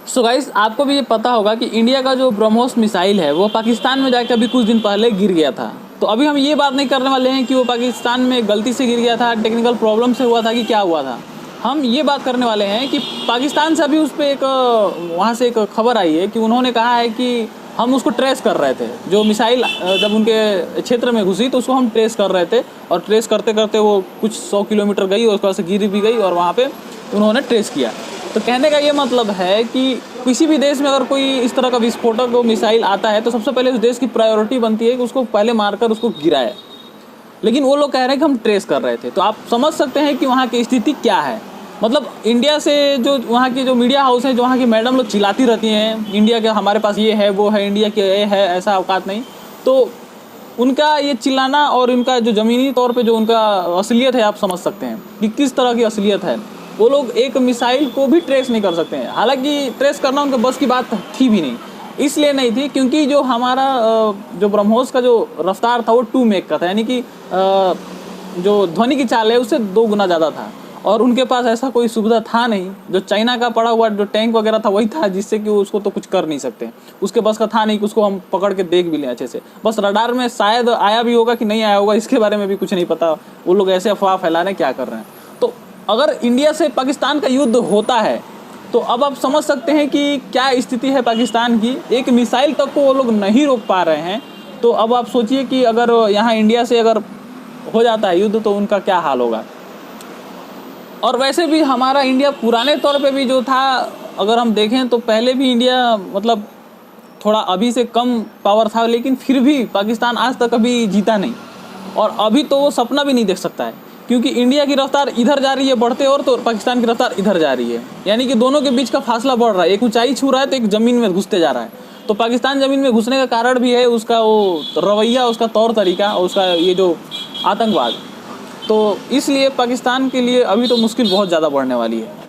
So guys, आपको भी ये पता होगा कि इंडिया का जो ब्रह्मोस मिसाइल है वो पाकिस्तान में जाकर अभी कुछ दिन पहले गिर गया था। तो अभी हम ये बात नहीं करने वाले हैं कि वो पाकिस्तान में गलती से गिर गया था, टेक्निकल प्रॉब्लम से हुआ था कि क्या हुआ था। हम ये बात करने वाले हैं कि पाकिस्तान से अभी उस पर एक वहाँ से एक खबर आई है कि उन्होंने कहा है कि हम उसको ट्रेस कर रहे थे। जो मिसाइल जब उनके क्षेत्र में घुसी तो उसको हम ट्रेस कर रहे थे, और ट्रेस करते करते वो कुछ 100 किलोमीटर गई और उसके बाद से गिर भी गई और वहाँ पे उन्होंने ट्रेस किया। तो कहने का ये मतलब है कि किसी भी देश में अगर कोई इस तरह का विस्फोटक मिसाइल आता है तो सबसे पहले उस देश की प्रायोरिटी बनती है कि उसको पहले मारकर उसको गिराए। लेकिन वो लोग कह रहे हैं कि हम ट्रेस कर रहे थे। तो आप समझ सकते हैं कि वहाँ की स्थिति क्या है। मतलब इंडिया से जो वहाँ की जो मीडिया हाउस है, जो वहाँ की मैडम लोग चिल्लाती रहती हैं इंडिया के हमारे पास ये है वो है, इंडिया के ये है, ऐसा औकात नहीं। तो उनका ये चिल्लाना और उनका जो ज़मीनी तौर पे जो उनका असलियत है, आप समझ सकते हैं कि किस तरह की असलियत है। वो लोग एक मिसाइल को भी ट्रेस नहीं कर सकते हैं। हालांकि ट्रेस करना उनके बस की बात थी भी नहीं, इसलिए नहीं थी क्योंकि जो हमारा जो ब्रह्मोस का जो रफ्तार था वो 2 मैक का था, यानी कि जो ध्वनि की चाल है उससे 2 गुना ज़्यादा था। और उनके पास ऐसा कोई सुविधा था नहीं। जो चाइना का पड़ा हुआ जो टैंक वगैरह था वही था, जिससे कि उसको तो कुछ कर नहीं सकते। उसके बस का था नहीं कि उसको हम पकड़ के देख भी लें अच्छे से। बस रडार में शायद आया भी होगा कि नहीं आया होगा, इसके बारे में भी कुछ नहीं पता। वो लोग ऐसे अफवाह फैला रहे हैं, क्या कर रहे हैं। तो अगर इंडिया से पाकिस्तान का युद्ध होता है तो अब आप समझ सकते हैं कि क्या स्थिति है पाकिस्तान की। एक मिसाइल तक को वो लोग नहीं रोक पा रहे हैं। तो अब आप सोचिए कि अगर यहाँ इंडिया से अगर हो जाता है युद्ध तो उनका क्या हाल होगा। और वैसे भी हमारा इंडिया पुराने तौर पे भी जो था, अगर हम देखें तो पहले भी इंडिया मतलब थोड़ा अभी से कम पावर था, लेकिन फिर भी पाकिस्तान आज तक अभी जीता नहीं। और अभी तो वो सपना भी नहीं देख सकता है, क्योंकि इंडिया की रफ्तार इधर जा रही है बढ़ते और तो पाकिस्तान की रफ्तार इधर जा रही है। यानी कि दोनों के बीच का फासला बढ़ रहा है। एक ऊंचाई छू रहा है तो एक ज़मीन में घुसते जा रहा है। तो पाकिस्तान ज़मीन में घुसने का कारण भी है उसका वो रवैया, उसका तौर तरीका और उसका ये जो आतंकवाद। तो इसलिए पाकिस्तान के लिए अभी तो मुश्किल बहुत ज़्यादा बढ़ने वाली है।